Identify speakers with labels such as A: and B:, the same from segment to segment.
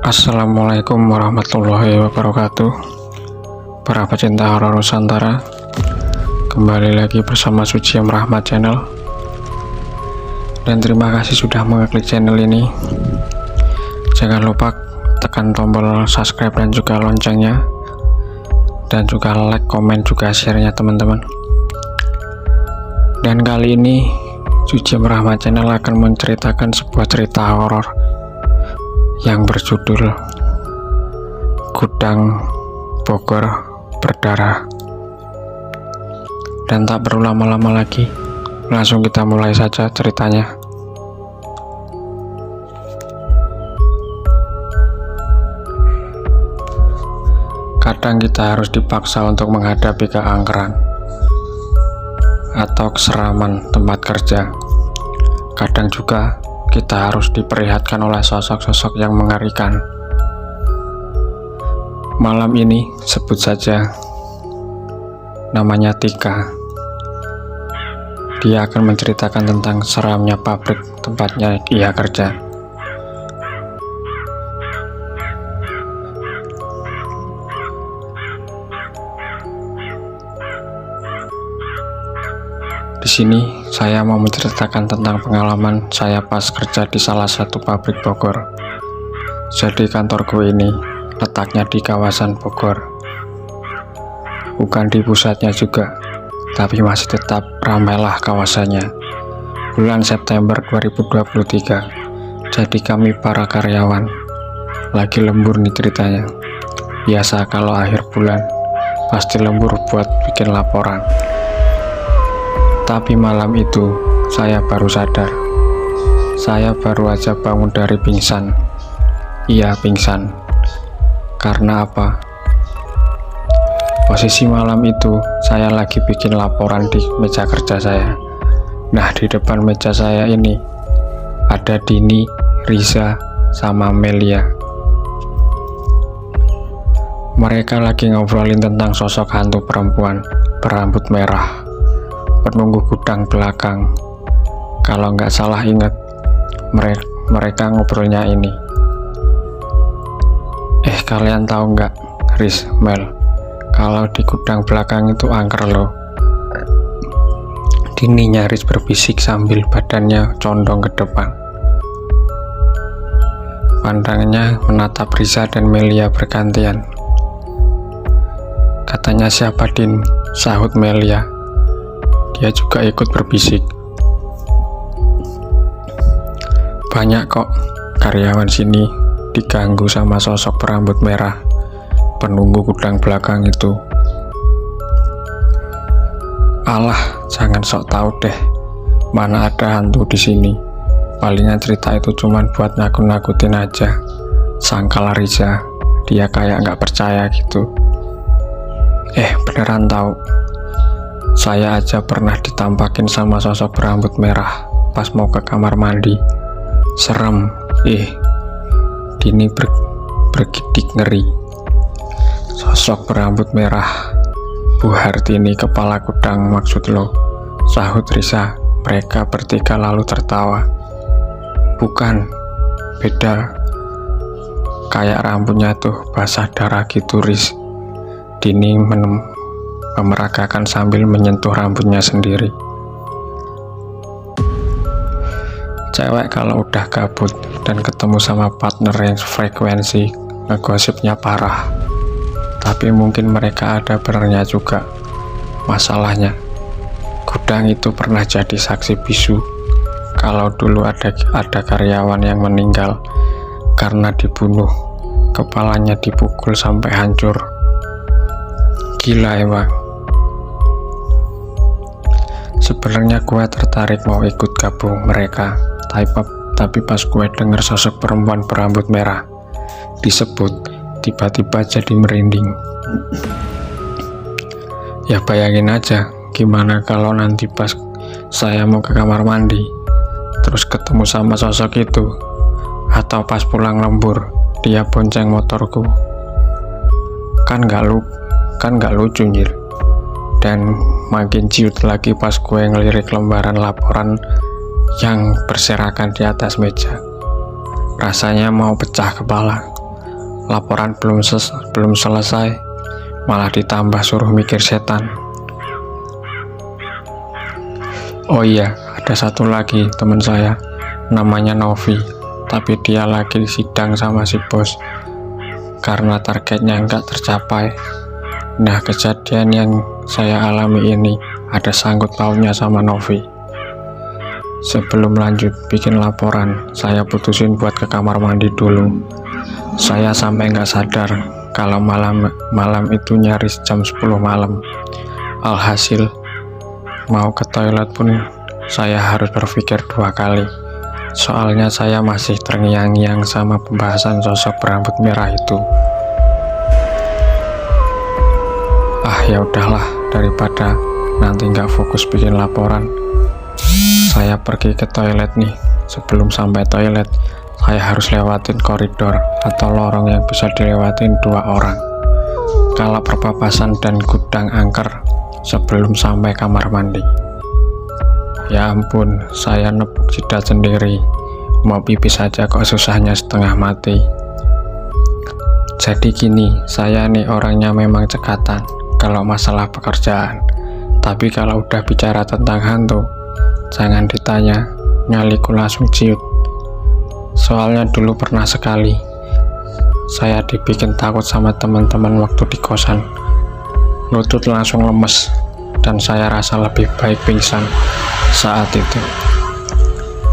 A: Assalamualaikum warahmatullahi wabarakatuh. Para pecinta horor Nusantara, kembali lagi bersama Suciam Rahmat Channel. Dan terima kasih sudah mengeklik channel ini. Jangan lupa tekan tombol subscribe dan juga loncengnya, dan juga like, komen, juga share-nya teman-teman. Dan kali ini Suciam Rahmat Channel akan menceritakan sebuah cerita horor yang berjudul Gudang Bogor Berdarah. Dan tak perlu lama-lama lagi, langsung kita mulai saja ceritanya. Kadang kita harus dipaksa untuk menghadapi keangkeran atau keseraman tempat kerja. Kadang juga kita harus diperlihatkan oleh sosok-sosok yang mengerikan. Malam ini sebut saja namanya Tika. Dia akan menceritakan tentang seramnya pabrik tempatnya ia kerja. Di sini saya mau menceritakan tentang pengalaman saya pas kerja di salah satu pabrik Bogor. Jadi kantorku ini letaknya di kawasan Bogor, bukan di pusatnya juga, tapi masih tetap ramailah kawasannya. Bulan September 2023, jadi kami para karyawan lagi lembur nih ceritanya. Biasa kalau akhir bulan pasti lembur buat bikin laporan. Tapi malam itu saya baru sadar. Saya baru aja bangun dari pingsan. Iya, pingsan. Karena apa? Posisi malam itu saya lagi bikin laporan di meja kerja saya. Nah, di depan meja saya ini ada Dini, Riza, sama Melia. Mereka lagi ngobrolin tentang sosok hantu perempuan berambut merah, penunggu gudang belakang. Kalau nggak salah ingat, mereka ngobrolnya ini. Kalian tahu nggak, Riz, Mel, kalau di gudang belakang itu angker loh. Dini nyaris berbisik sambil badannya condong ke depan. Pandangannya menatap Riza dan Melia bergantian. Katanya siapa, Din? Sahut Melia. Dia juga ikut berbisik. Banyak kok karyawan sini diganggu sama sosok berambut merah, penunggu gudang belakang itu. Alah, jangan sok tahu deh, mana ada hantu di sini. Palingan cerita itu cuman buat nakut-nakutin aja, sangkal Riza. Dia kayak nggak percaya gitu. Beneran tahu. Saya aja pernah ditampakin sama sosok berambut merah pas mau ke kamar mandi. Serem. Dini bergidik ngeri. Sosok berambut merah. Bu Hartini, kepala gudang maksud lo, sahut Risa. Mereka bertiga lalu tertawa. Bukan, beda. Kayak rambutnya tuh basah darah gitu, Riz. Dini memeragakan sambil menyentuh rambutnya sendiri. Cewek kalau udah gabut dan ketemu sama partner yang frekuensi, ngegosipnya parah. Tapi mungkin mereka ada benernya juga. Masalahnya, gudang itu pernah jadi saksi bisu kalau dulu ada karyawan yang meninggal karena dibunuh, kepalanya dipukul sampai hancur. Gila emang. Sebenarnya gue tertarik mau ikut gabung mereka, tapi pas gue denger sosok perempuan berambut merah disebut, tiba-tiba jadi merinding. Ya bayangin aja, gimana kalau nanti pas saya mau ke kamar mandi terus ketemu sama sosok itu, atau pas pulang lembur dia bonceng motorku. Kan gak lucu, Nyir. Dan makin ciut lagi pas gue ngelirik lembaran laporan yang berserakan di atas meja. Rasanya mau pecah kepala. Laporan belum selesai, malah ditambah suruh mikir setan. Oh iya, ada satu lagi teman saya, namanya Novi, tapi dia lagi sidang sama si bos karena targetnya nggak tercapai. Nah, kejadian yang saya alami ini ada sangkut pautnya sama Novi. Sebelum lanjut bikin laporan, saya putusin buat ke kamar mandi dulu. Saya sampai nggak sadar kalau malam itu nyaris jam 10 malam. Alhasil mau ke toilet pun saya harus berpikir 2 kali. Soalnya saya masih terngiang-ngiang sama pembahasan sosok berambut merah itu. Ya udahlah, daripada nanti nggak fokus bikin laporan, saya pergi ke toilet nih. Sebelum sampai toilet, saya harus lewatin koridor atau lorong yang bisa dilewatin 2 orang. Kalau perpapasan dan gudang angker sebelum sampai kamar mandi. Ya ampun, saya nepuk jidat sendiri. Mau pipis saja kok susahnya setengah mati. Jadi gini, saya nih orangnya memang cekatan kalau masalah pekerjaan. Tapi kalau udah bicara tentang hantu, jangan ditanya, nyaliku langsung ciut. Soalnya dulu pernah sekali saya dibikin takut sama teman-teman waktu di kosan. Lutut langsung lemes dan saya rasa lebih baik pingsan saat itu.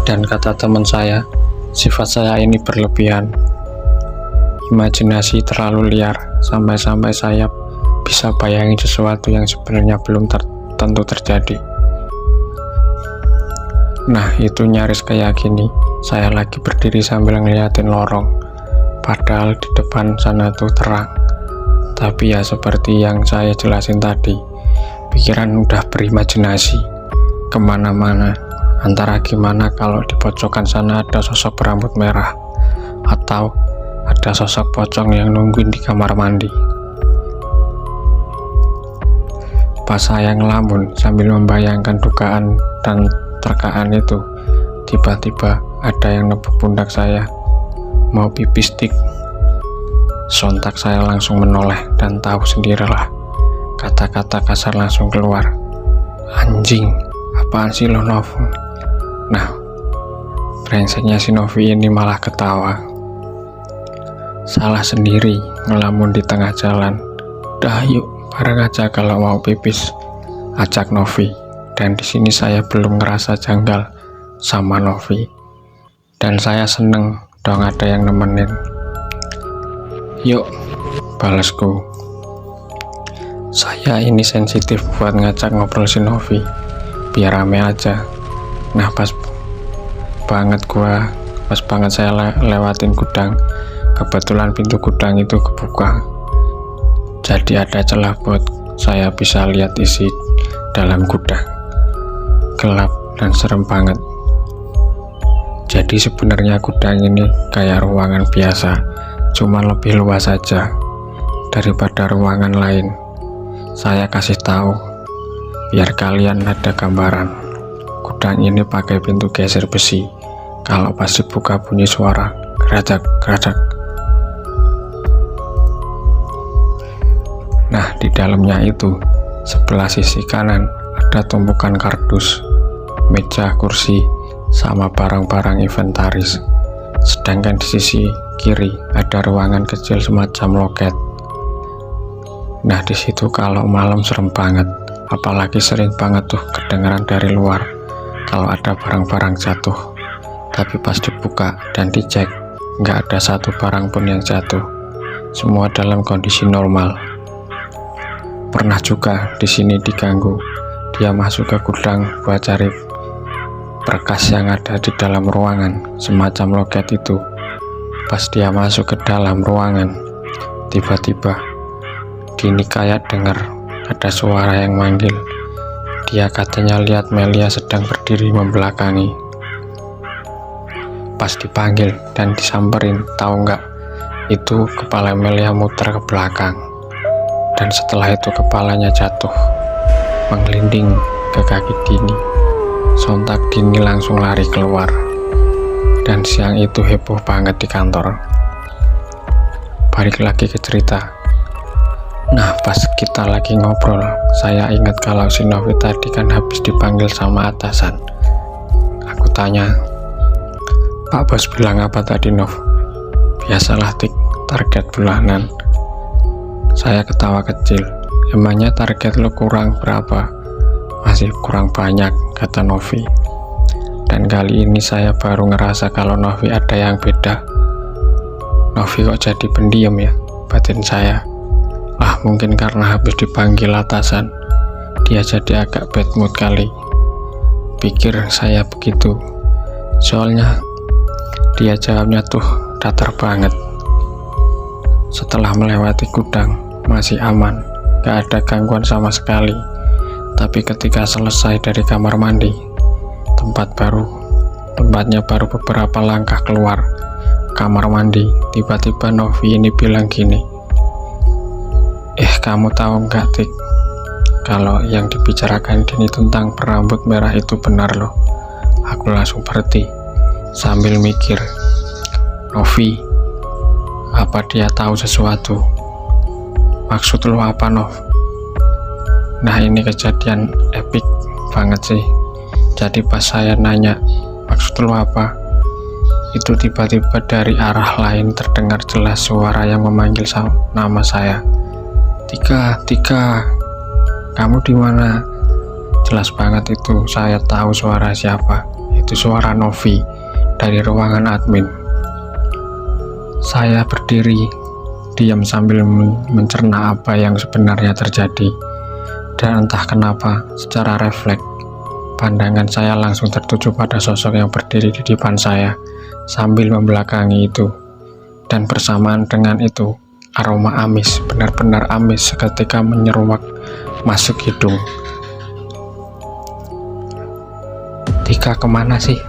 A: Dan kata teman saya, sifat saya ini berlebihan, imajinasi terlalu liar, sampai-sampai saya bisa bayangin sesuatu yang sebenarnya belum tentu terjadi. Nah, itu nyaris kayak gini. Saya lagi berdiri sambil ngeliatin lorong, padahal di depan sana tuh terang. Tapi ya seperti yang saya jelasin tadi, pikiran udah berimajinasi kemana-mana. Antara gimana kalau di pojokan sana ada sosok berambut merah, atau ada sosok pocong yang nungguin di kamar mandi. Pas saya ngelamun sambil membayangkan dugaan dan terkaan itu, tiba-tiba ada yang nepuk pundak saya, mau pipis dik. Sontak saya langsung menoleh dan tahu sendirilah, kata-kata kasar langsung keluar. Anjing, apaan sih lo Nov? Nah, brengseknya si Novi ini malah ketawa. Salah sendiri ngelamun di tengah jalan. Dah yuk bareng aja kalau mau pipis, ajak Novi. Dan di sini saya belum ngerasa janggal sama Novi, dan saya seneng dong ada yang nemenin. Yuk, balasku. Saya ini sensitif buat ngajak ngobrol si Novi, biar rame aja. Nah, pas banget saya lewatin gudang. Kebetulan pintu gudang itu kebuka, jadi ada celah buat saya bisa lihat isi dalam gudang. Gelap dan serem banget. Jadi sebenarnya gudang ini kayak ruangan biasa, cuma lebih luas saja daripada ruangan lain. Saya kasih tahu biar kalian ada gambaran. Gudang ini pakai pintu geser besi. Kalau pas dibuka bunyi suara geradak-geradak. Nah, di dalamnya itu sebelah sisi kanan ada tumpukan kardus, meja, kursi, sama barang-barang inventaris. Sedangkan di sisi kiri ada ruangan kecil semacam loket. Nah, di situ kalau malam serem banget, apalagi sering banget tuh kedengaran dari luar kalau ada barang-barang jatuh. Tapi pas dibuka dan dicek, nggak ada satu barang pun yang jatuh. Semua dalam kondisi normal. Pernah juga di sini diganggu. Dia masuk ke gudang buat cari berkas yang ada di dalam ruangan, semacam loket itu. Pas dia masuk ke dalam ruangan, tiba-tiba Dini kayak dengar ada suara yang manggil. Dia katanya lihat Melia sedang berdiri membelakangi. Pas dipanggil dan disamperin, tahu nggak, itu kepala Melia muter ke belakang, dan setelah itu kepalanya jatuh menggelinding ke kaki Dini. Sontak Dini langsung lari keluar, dan siang itu heboh banget di kantor. Balik lagi ke cerita. Nah, pas kita lagi ngobrol, saya ingat kalau si Novi tadi kan habis dipanggil sama atasan. Aku tanya, "Pak Bos bilang apa tadi, Nov?" "Biasalah, Tik, target bulanan." Saya ketawa kecil. "Emangnya target lo kurang berapa?" "Masih kurang banyak," kata Novi. Dan kali ini saya baru ngerasa kalau Novi ada yang beda. "Novi kok jadi pendiam ya?" batin saya. "Ah, mungkin karena habis dipanggil atasan, dia jadi agak bad mood kali," pikir saya begitu. Soalnya dia jawabnya tuh datar banget. Setelah melewati gudang, masih aman, gak ada gangguan sama sekali. Tapi ketika selesai dari kamar mandi, tempatnya baru beberapa langkah keluar kamar mandi, tiba-tiba Novi ini bilang gini, "Kamu tahu nggak, Tik, kalau yang dibicarakan Dini tentang berambut merah itu benar loh." Aku langsung berhenti sambil mikir, "Novi, apa dia tahu sesuatu? Maksud lo apa, Nov?" Nah, ini kejadian epic banget sih. Jadi pas saya nanya, "Maksud lo apa?" itu tiba-tiba dari arah lain terdengar jelas suara yang memanggil nama saya. Tika, kamu di mana?" Jelas banget itu, saya tahu suara siapa. Itu suara Novi dari ruangan admin. Saya berdiri, diam sambil mencerna apa yang sebenarnya terjadi. Dan entah kenapa, secara refleks, pandangan saya langsung tertuju pada sosok yang berdiri di depan saya sambil membelakangi itu. Dan bersamaan dengan itu, aroma amis, benar-benar amis seketika menyeruak masuk hidung. "Tika, kemana sih?"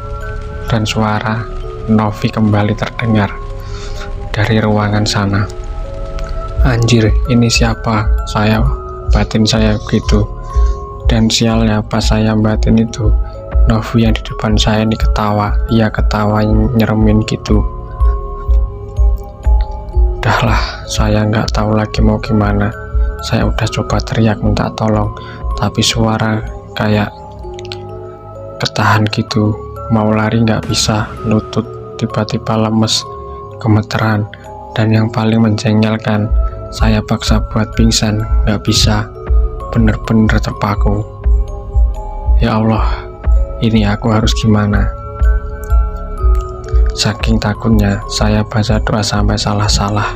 A: Dan suara Novi kembali terdengar dari ruangan sana. "Anjir, ini siapa?" batin saya begitu. Dan sialnya pas saya batin itu, Novi yang di depan saya ini ketawa. Ia ketawa nyeremin gitu. Udahlah, saya nggak tahu lagi mau gimana. Saya udah coba teriak minta tolong, tapi suara kayak ketahan gitu. Mau lari nggak bisa, lutut tiba-tiba lemes, gemeteran. Dan yang paling menjengkelkan, saya paksa buat pingsan, nggak bisa. Bener-bener terpaku. Ya Allah, ini aku harus gimana? Saking takutnya, saya baca doa sampai salah-salah.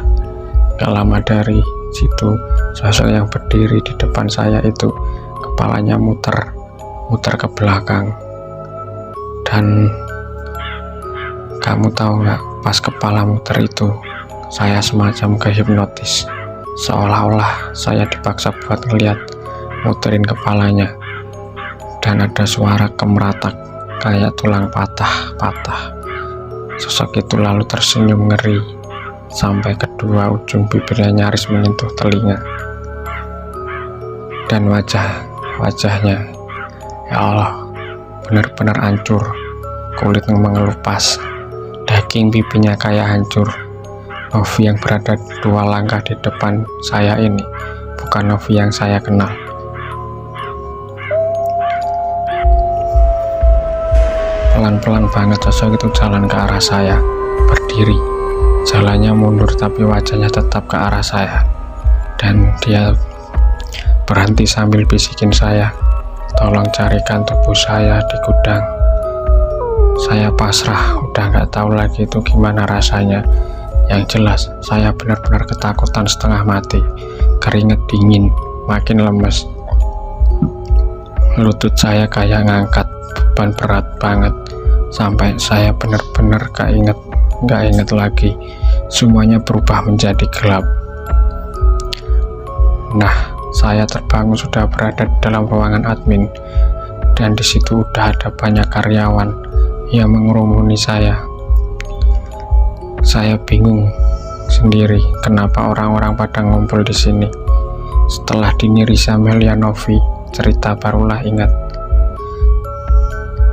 A: Gak lama dari situ, sosok yang berdiri di depan saya itu, kepalanya muter ke belakang. Dan kamu tahu gak, pas kepala muter itu, saya semacam kehipnotis. Seolah-olah saya dipaksa buat ngeliat muterin kepalanya. Dan ada suara kemeratak kayak tulang patah. Sosok itu lalu tersenyum ngeri sampai kedua ujung bibirnya nyaris menyentuh telinga. Dan wajahnya, ya Allah, benar-benar hancur. Kulit mengelupas, daging pipinya kayak hancur. Novi yang berada 2 langkah di depan saya ini bukan Novi yang saya kenal. Pelan-pelan banget sosok itu jalan ke arah saya, berdiri. Jalannya mundur tapi wajahnya tetap ke arah saya. Dan dia berhenti sambil bisikin saya, "Tolong carikan tubuh saya di gudang." Saya pasrah, udah gak tahu lagi itu gimana rasanya. Yang jelas, saya benar-benar ketakutan setengah mati. Keringet dingin, makin lemes. Lutut saya kayak ngangkat beban berat banget. Sampai saya benar-benar gak inget lagi. Semuanya berubah menjadi gelap. Nah, saya terbangun sudah berada di dalam ruangan admin. Dan di situ udah ada banyak karyawan yang mengerumuni saya. Saya bingung sendiri kenapa orang-orang pada ngumpul di sini. Setelah Dini Risa Melianovi cerita barulah ingat.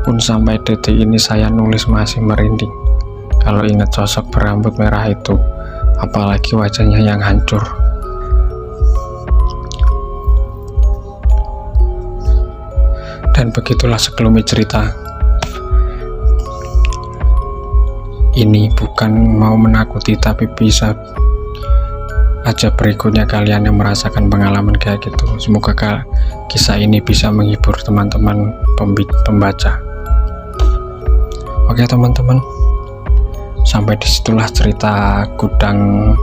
A: Pun sampai detik ini saya nulis masih merinding kalau ingat sosok berambut merah itu. apalagi wajahnya yang hancur. Dan begitulah sekelumit cerita. Ini bukan mau menakuti, tapi bisa aja berikutnya kalian yang merasakan pengalaman kayak gitu. Semoga kisah ini bisa menghibur teman-teman pembaca. Oke teman-teman, sampai disitulah cerita gudang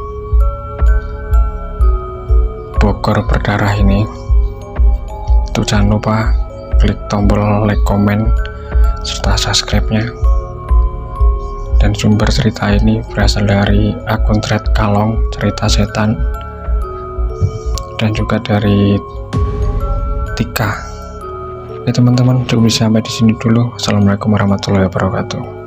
A: Bogor berdarah ini. Tuh, jangan lupa klik tombol like, komen, serta subscribe-nya. Dan sumber cerita ini berasal dari akun thread Kalong Cerita Setan, dan juga dari Tika. Oke teman-teman, cukup sampai di sini dulu. Assalamualaikum warahmatullahi wabarakatuh.